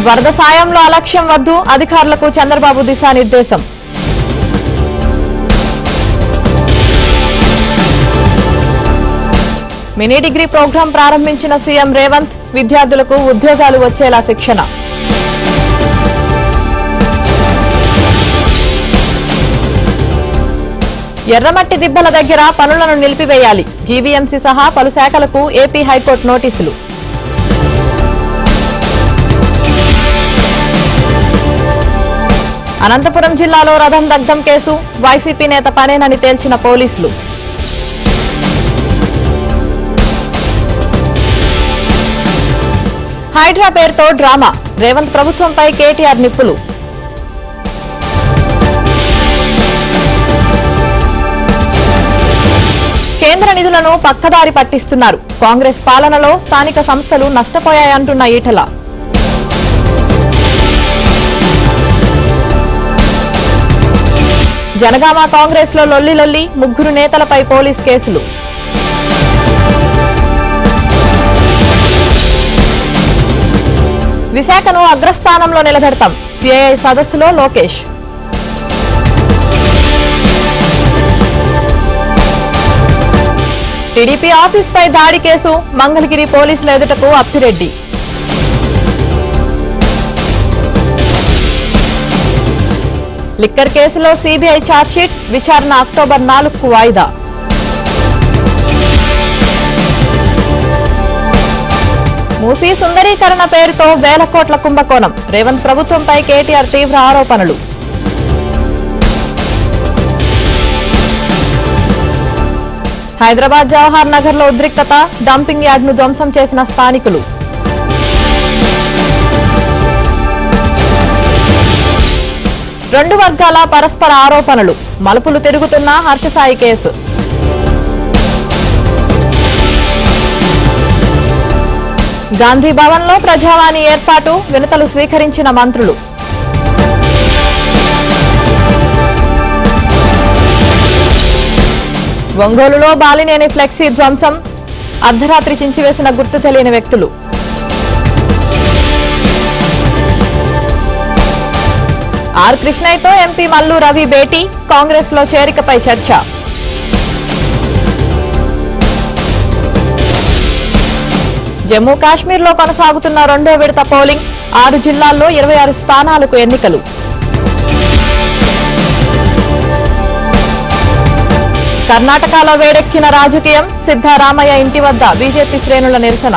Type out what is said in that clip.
వరద సాయంలో అలక్ష్యం వద్దు అధికారులకు చంద్రబాబు దిశానిర్దేశం. మినీ డిగ్రీ ప్రోగ్రాం ప్రారంభించిన సీఎం రేవంత్, విద్యార్థులకు ఉద్యోగాలు వచ్చేలా శిక్షణ. ఎర్రమట్టి దిబ్బల దగ్గర పనులను నిలిపివేయాలి, జీవీఎంసీ సహా పలు శాఖలకు ఏపీ హైకోర్టు నోటీసులు. అనంతపురం జిల్లాలో రథం దగ్ధం కేసు, వైసీపీ నేత పనేనని తేల్చిన పోలీసులు. హైడ్రా పేరుతో డ్రామా, రేవంత్ ప్రభుత్వంపై కేటీఆర్ నిప్పులు. కేంద్ర నిధులను పక్కదారి పట్టిస్తున్నారు, కాంగ్రెస్ పాలనలో స్థానిక సంస్థలు నష్టపోయాయంటున్న ఈటల. జనగామ కాంగ్రెస్ లో లొల్లి, ముగ్గురు నేతలపై పోలీస్ కేసులు. విశాఖను అగ్రస్థానంలో నిలబెడతాం, సిఐఐ సదస్సులో లోకేష్. టీడీపీ ఆఫీస్పై దాడి కేసు, మంగళగిరి పోలీసుల ఎదుటకు అప్పిరెడ్డి. లిక్కర్ కేసులో సీబీఐ ఛార్జ్షీట్, విచారణ అక్టోబర్ 4కు వాయిదా. మూసీ సుందరీకరణ పేరుతో వేల కోట్ల కుంభకోణం, రేవంత్ ప్రభుత్వంపై కేటీఆర్ తీవ్ర ఆరోపణలు. హైదరాబాద్ జవహర్ నగర్ లో ఉద్రిక్తత, డంపింగ్ యార్డ్ ను ధ్వంసం చేసిన స్థానికులు. రెండు వర్గాల పరస్పర ఆరోపణలు, మలుపులు తిరుగుతున్న హర్షసాయి కేసు. గాంధీ భవన్ లో ప్రజావాణి ఏర్పాటు, వినతులు స్వీకరించిన మంత్రులు. ఒంగోలులో బాలినేని ఫ్లెక్సీ ధ్వంసం, అర్ధరాత్రి చించివేసిన గుర్తు తెలియని వ్యక్తులు. ఆర్ కృష్ణయ్యతో ఎంపీ మల్లు రవి భేటీ, కాంగ్రెస్ లో చేరికపై చర్చ. జమ్మూ కాశ్మీర్లో కొనసాగుతున్న రెండో విడత పోలింగ్, 6 జిల్లాల్లో 26 స్థానాలకు ఎన్నికలు. కర్ణాటకలో వేడెక్కిన రాజకీయం, సిద్ధరామయ్య ఇంటి వద్ద బీజేపీ శ్రేణుల నిరసన.